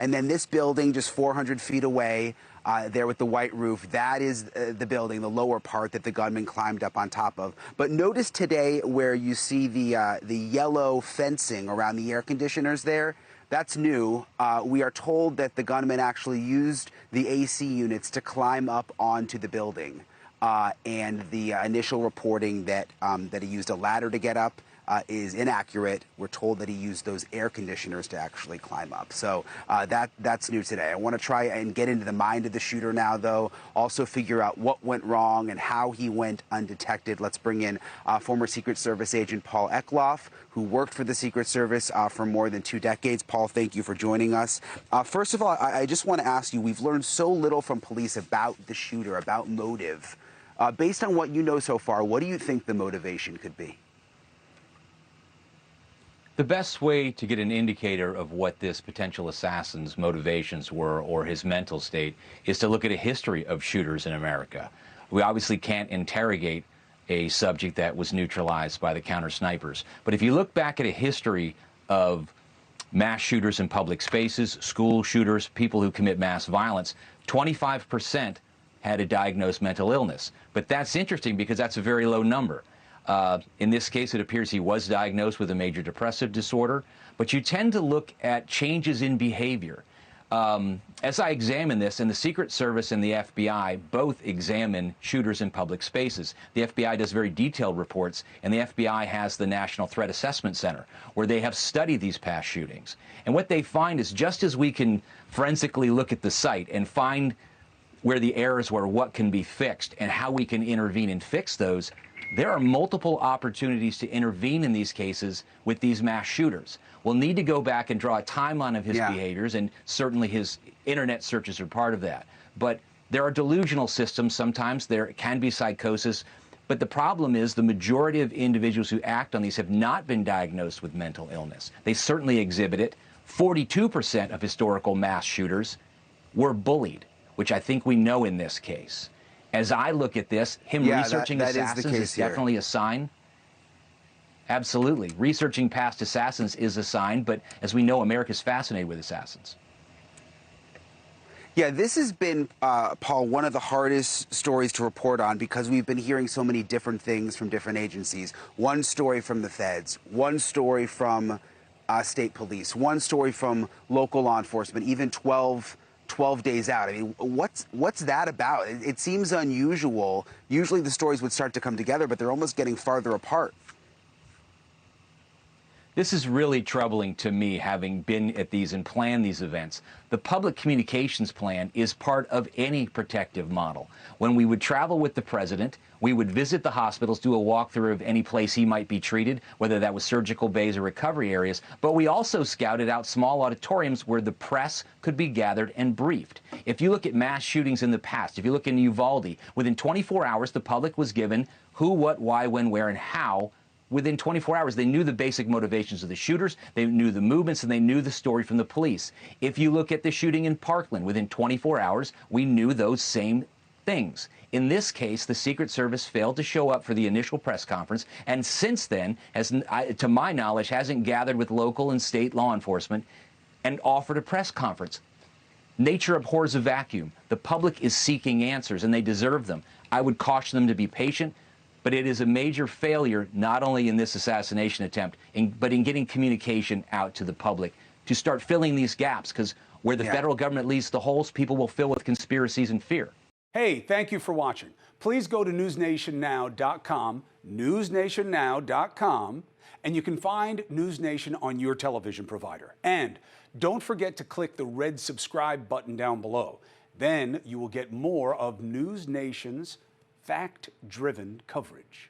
And then this building just 400 feet away, there with the white roof, that is the building, the lower part that the gunman climbed up on top of. But notice today where you see the yellow fencing around the air conditioners there. That's new. We are told that the gunman actually used the AC units to climb up onto the building. And the initial reporting that he used a ladder to get up is inaccurate. We're told that he used those air conditioners to actually climb up. So that's new today. I want to try and get into the mind of the shooter now, though, also figure out what went wrong and how he went undetected. Let's bring in former Secret Service agent Paul Eckloff, who worked for the Secret Service for more than 2 decades. Paul, thank you for joining us. First of all, I just want to ask you, we've learned so little from police about the shooter, about motive. Based on what you know so far, what do you think the motivation could be? The best way to get an indicator of what this potential assassin's motivations were or his mental state is to look at a history of shooters in America. We obviously can't interrogate a subject that was neutralized by the counter snipers. But if you look back at a history of mass shooters in public spaces, school shooters, people who commit mass violence, 25% had a diagnosed mental illness. But that's interesting because that's a very low number. In this case, it appears he was diagnosed with a major depressive disorder, but you tend to look at changes in behavior. As I examine this, and the Secret Service and the FBI both examine shooters in public spaces. The FBI does very detailed reports, and the FBI has the National Threat Assessment Center, where they have studied these past shootings. And what they find is, just as we can forensically look at the site and find where the errors were, what can be fixed, and how we can intervene and fix those, there are multiple opportunities to intervene in these cases with these mass shooters. We'll need to go back and draw a timeline of his behaviors, and certainly his internet searches are part of that. But there are delusional systems sometimes. There can be psychosis. But the problem is the majority of individuals who act on these have not been diagnosed with mental illness. They certainly exhibit it. 42% of historical mass shooters were bullied, which I think we know in this case. As I look at this, him researching assassins is definitely a sign. Absolutely. Researching past assassins is a sign, but as we know, America's fascinated with assassins. Yeah, this has been, Paul, one of the hardest stories to report on because we've been hearing so many different things from different agencies. One story from the feds, one story from state police, one story from local law enforcement, even 12 days out. I mean, what's that about? It seems unusual. Usually the stories would start to come together, but they're almost getting farther apart. This is really troubling to me, having been at these and planned these events. The public communications plan is part of any protective model. When we would travel with the president, we would visit the hospitals, do a walkthrough of any place he might be treated, whether that was surgical bays or recovery areas. But we also scouted out small auditoriums where the press could be gathered and briefed. If you look at mass shootings in the past, if you look in Uvalde, within 24 hours, the public was given who, what, why, when, where, and how. Within 24 hours, they knew the basic motivations of the shooters, they knew the movements, and they knew the story from the police. If you look at the shooting in Parkland, within 24 hours, we knew those same things. In this case, the Secret Service failed to show up for the initial press conference, and since then, to my knowledge, hasn't gathered with local and state law enforcement and offered a press conference. Nature abhors a vacuum. The public is seeking answers, and they deserve them. I would caution them to be patient. But it is a major failure, not only in this assassination attempt, but in getting communication out to the public to start filling these gaps, because where the federal government leaves the holes, people will fill with conspiracies and fear. Hey, thank you for watching. Please go to newsnationnow.com, newsnationnow.com, and you can find NewsNation on your television provider. And don't forget to click the red subscribe button down below. Then you will get more of NewsNation's fact-driven coverage.